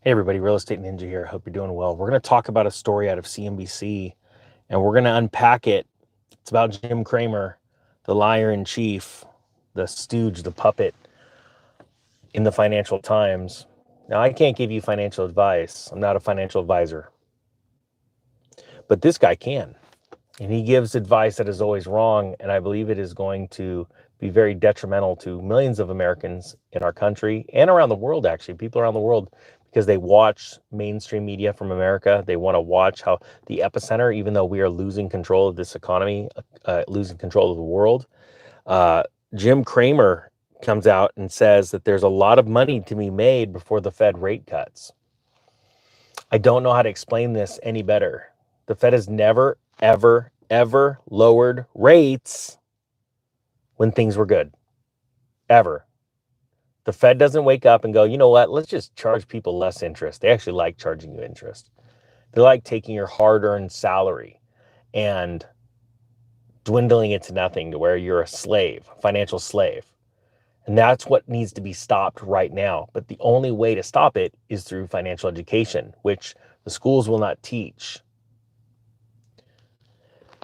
Hey everybody, Real Estate Ninja here. Hope you're doing well. We're going to talk about a story out of CNBC and we're going to unpack it. It's about Jim Cramer, the liar in chief, the stooge, the puppet in the Financial Times. Now, I can't give you financial advice. I'm not a financial advisor. But this guy can. And he gives advice that is always wrong. And I believe it is going to be very detrimental to millions of Americans in our country and around the world, actually, people around the world, because they watch mainstream media from America. They want to watch how the epicenter, even though we are losing control of this economy, losing control of the world. Jim Cramer comes out and says that there's a lot of money to be made before the Fed rate cuts. I don't know how to explain this any better. The Fed has never, ever, ever lowered rates when things were good. Ever. The Fed doesn't wake up and go, you know what, let's just charge people less interest. They actually like charging you interest. They like taking your hard-earned salary and dwindling it to nothing to where you're a slave, a financial slave. And that's what needs to be stopped right now. But the only way to stop it is through financial education, which the schools will not teach.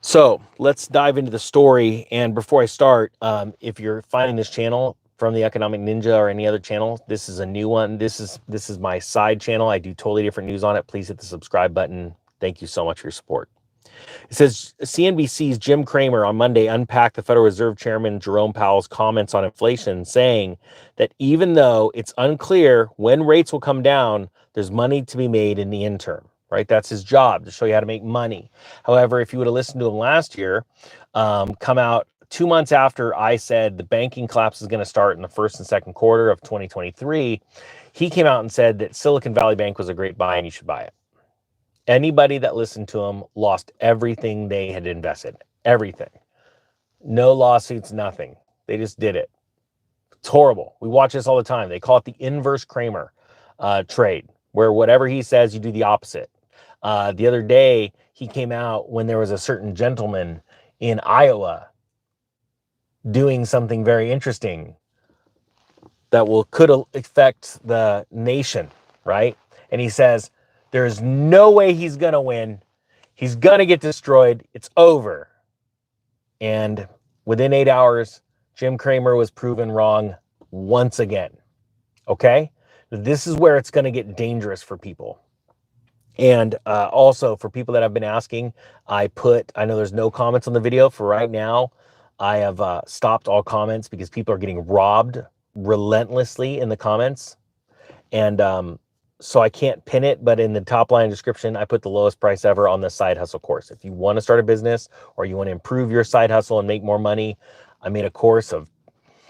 So let's dive into the story. And before I start, if you're finding this channel from the Economic Ninja or any other channel, this is a new one. This is my side channel. I do totally different news on it. Please hit the subscribe button. Thank you so much for your support. It says CNBC's Jim Cramer on Monday unpacked the Federal Reserve Chairman Jerome Powell's comments on inflation, saying that even though it's unclear when rates will come down, there's money to be made in the interim. Right? That's his job, to show you how to make money. However, if you would have listened to him last year, come out 2 months after I said the banking collapse is going to start in the first and second quarter of 2023, he came out and said that Silicon Valley Bank was a great buy and you should buy it. Anybody that listened to him lost everything they had invested. Everything. No lawsuits, nothing. They just did it. It's horrible. We watch this all the time. They call it the inverse Cramer trade, where whatever he says, you do the opposite. The other day, he came out when there was a certain gentleman in Iowa doing something very interesting that could affect the nation, right? And he says, there's no way he's going to win. He's going to get destroyed. It's over. And within 8 hours, Jim Cramer was proven wrong once again. Okay? This is where it's going to get dangerous for people. And also for people that have been asking, I know there's no comments on the video for right now. I have stopped all comments because people are getting robbed relentlessly in the comments. And so I can't pin it, but in the top line description, I put the lowest price ever on the side hustle course. If you want to start a business or you want to improve your side hustle and make more money, I made a course of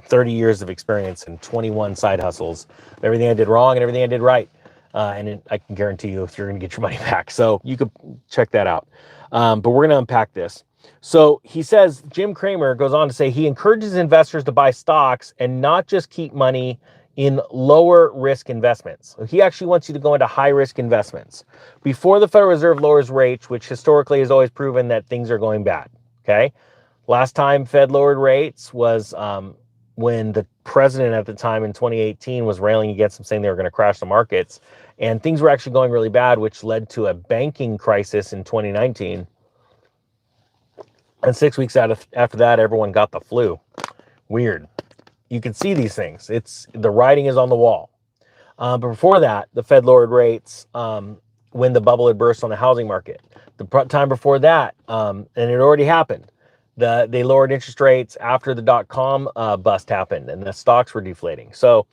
30 years of experience and 21 side hustles, everything I did wrong and everything I did right. And I can guarantee you if you're going to get your money back. So you could check that out. But we're going to unpack this. So he says, Jim Cramer goes on to say he encourages investors to buy stocks and not just keep money in lower risk investments. So he actually wants you to go into high risk investments before the Federal Reserve lowers rates, which historically has always proven that things are going bad. Okay. Last time Fed lowered rates was when the president at the time in 2018 was railing against them, saying they were going to crash the markets. And things were actually going really bad, which led to a banking crisis in 2019. And 6 weeks after that, everyone got the flu. Weird. You can see these things. The writing is on the wall. But before that, the Fed lowered rates when the bubble had burst on the housing market. The time before that, and it already happened, they lowered interest rates after the dot-com bust happened and the stocks were deflating. So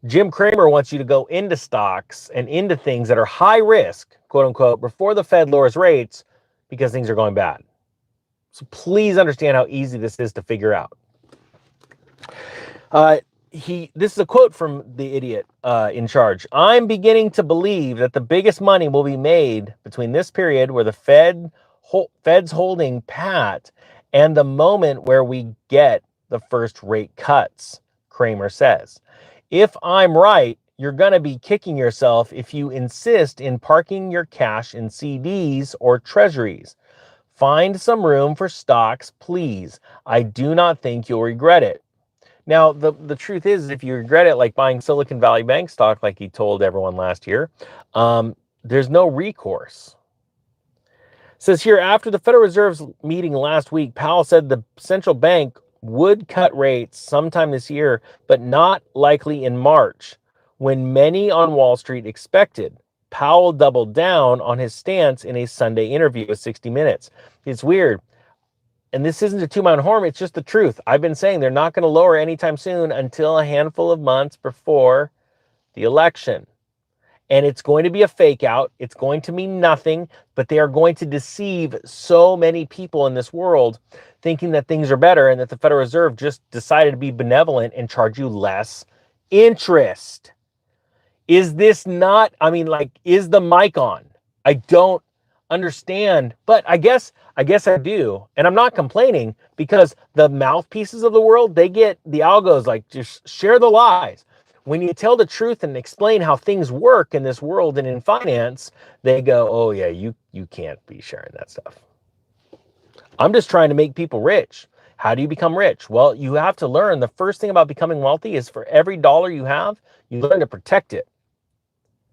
Jim Cramer wants you to go into stocks and into things that are high risk, quote unquote, before the Fed lowers rates because things are going bad. So please understand how easy this is to figure out. This is a quote from the idiot in charge. I'm beginning to believe that the biggest money will be made between this period where the Fed's holding pat and the moment where we get the first rate cuts, Cramer says. If I'm right, you're going to be kicking yourself if you insist in parking your cash in CDs or treasuries. Find some room for stocks, please. I do not think you'll regret it. Now, the truth is, if you regret it, like buying Silicon Valley Bank stock, like he told everyone last year, there's no recourse. It says here, after the Federal Reserve's meeting last week, Powell said the central bank would cut rates sometime this year, but not likely in March, when many on Wall Street expected. Powell doubled down on his stance in a Sunday interview with 60 Minutes. It's weird. And this isn't a two-man horn, it's just the truth. I've been saying they're not going to lower anytime soon until a handful of months before the election. And it's going to be a fake out. It's going to mean nothing, but they are going to deceive so many people in this world thinking that things are better and that the Federal Reserve just decided to be benevolent and charge you less interest. Is this not, I mean, like, is the mic on? I don't understand, but I guess I do. And I'm not complaining, because the mouthpieces of the world, they get the algos like, just share the lies. When you tell the truth and explain how things work in this world and in finance, they go, oh yeah, you can't be sharing that stuff. I'm just trying to make people rich. How do you become rich? Well, you have to learn. The first thing about becoming wealthy is, for every dollar you have, you learn to protect it.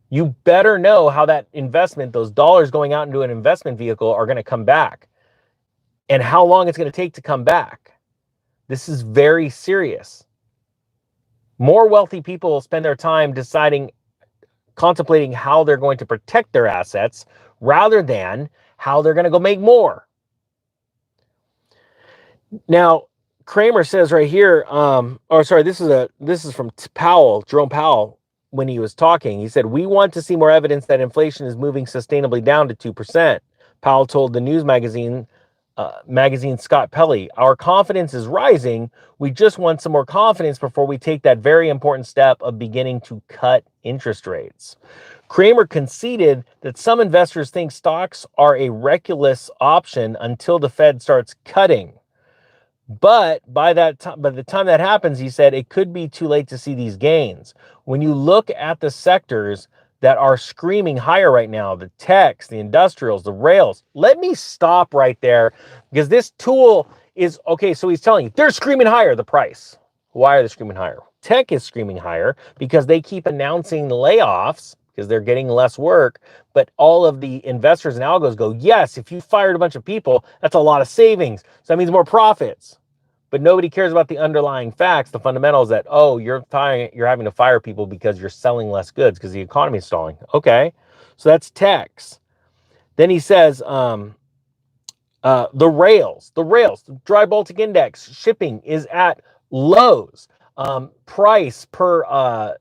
You better know how that investment, those dollars going out into an investment vehicle, are going to come back, and how long it's going to take to come back. This is very serious. More wealthy people spend their time contemplating how they're going to protect their assets, rather than how they're going to go make more. Now, Cramer says right here, this is from Powell, Jerome Powell, when he was talking. He said, we want to see more evidence that inflation is moving sustainably down to 2%. Powell told the news magazine Scott Pelley, our confidence is rising. We just want some more confidence before we take that very important step of beginning to cut interest rates. Cramer conceded that some investors think stocks are a reckless option until the Fed starts cutting. But by the time that happens, he said, it could be too late to see these gains. When you look at the sectors that are screaming higher right now, the techs, the industrials, the rails, let me stop right there, because this tool is, okay, so he's telling you, they're screaming higher, the price. Why are they screaming higher? Tech is screaming higher because they keep announcing layoffs, because they're getting less work. But all of the investors and algos go, yes, if you fired a bunch of people, that's a lot of savings. So that means more profits. But nobody cares about the underlying facts, the fundamentals, that, oh, you're having to fire people because you're selling less goods because the economy is stalling. Okay, so that's techs. Then he says the rails, the dry Baltic index shipping is at lows. Price per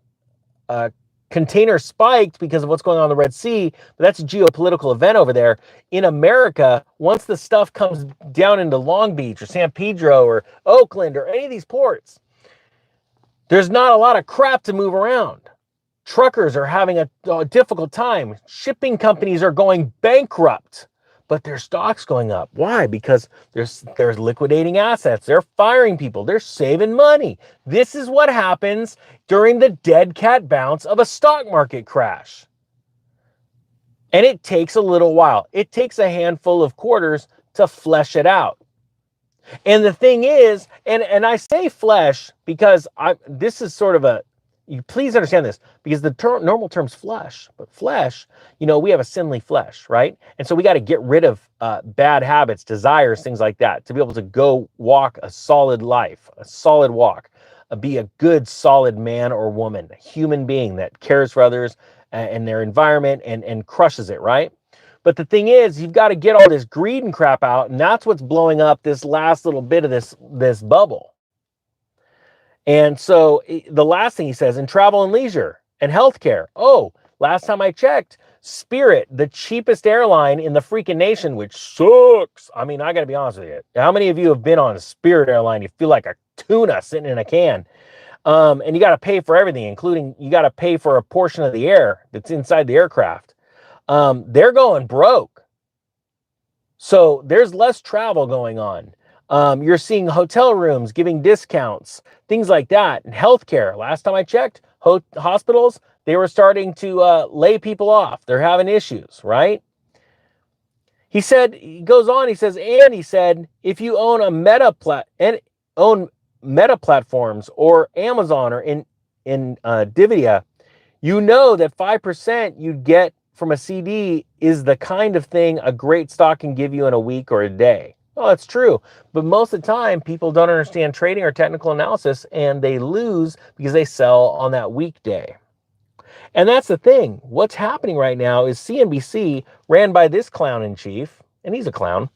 container spiked because of what's going on in the Red Sea, but that's a geopolitical event over there. In America, once the stuff comes down into Long Beach or San Pedro or Oakland or any of these ports, there's not a lot of crap to move around. Truckers are having a difficult time. Shipping companies are going bankrupt, but their stock's going up. Why? Because they're liquidating assets. They're firing people. They're saving money. This is what happens during the dead cat bounce of a stock market crash. And it takes a little while. It takes a handful of quarters to flesh it out. And the thing is, and I say flesh because this is sort of you please understand this, because the normal term's flesh, but flesh, we have a sinly flesh, right? And so we got to get rid of bad habits, desires, things like that, to be able to go walk a solid life, a solid walk, be a good, solid man or woman, a human being that cares for others and their environment and crushes it, right? But the thing is, you've got to get all this greed and crap out, and that's what's blowing up this last little bit of this bubble. And so the last thing he says, in travel and leisure and healthcare. Oh, last time I checked, Spirit, the cheapest airline in the freaking nation, which sucks. I mean, I got to be honest with you. How many of you have been on a Spirit airline? You feel like a tuna sitting in a can. And you got to pay for everything, including you got to pay for a portion of the air that's inside the aircraft. They're going broke. So there's less travel going on. You're seeing hotel rooms giving discounts, things like that. And healthcare, last time I checked, hospitals, they were starting to lay people off. They're having issues, right? He goes on, he says, if you own a Meta platforms or Amazon or in Dividend, you know that 5% you get from a CD is the kind of thing a great stock can give you in a week or a day. Well, that's true. But most of the time, people don't understand trading or technical analysis, and they lose because they sell on that weekday. And that's the thing. What's happening right now is CNBC, ran by this clown in chief, and he's a clown.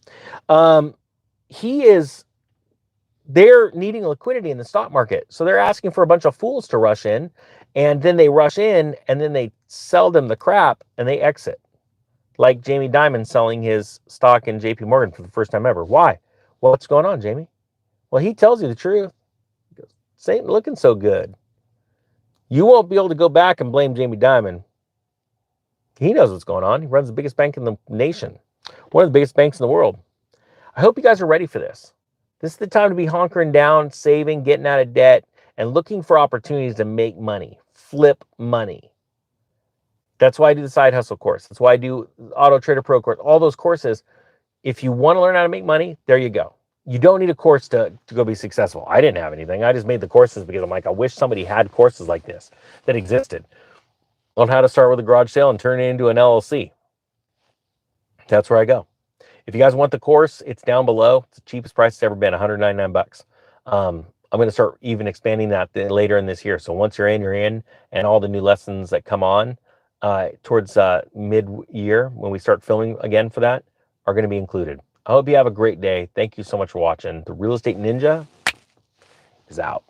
They're needing liquidity in the stock market. So they're asking for a bunch of fools to rush in, and then they rush in and then they sell them the crap and they exit. Like Jamie Dimon selling his stock in JP Morgan for the first time ever. Why? Well, what's going on, Jamie? Well, he tells you the truth. He goes, "This ain't looking so good." You won't be able to go back and blame Jamie Dimon. He knows what's going on. He runs the biggest bank in the nation, one of the biggest banks in the world. I hope you guys are ready for this. This is the time to be hunkering down, saving, getting out of debt, and looking for opportunities to make money, flip money. That's why I do the Side Hustle course. That's why I do Auto Trader Pro course, all those courses. If you want to learn how to make money, there you go. You don't need a course to go be successful. I didn't have anything. I just made the courses because I'm like, I wish somebody had courses like this that existed on how to start with a garage sale and turn it into an LLC. That's where I go. If you guys want the course, it's down below. It's the cheapest price it's ever been, $199. I'm going to start even expanding that later in this year. So once you're in, and all the new lessons that come on towards mid-year when we start filming again for that are going to be included. I hope you have a great day. Thank you so much for watching. The Real Estate Ninja is out.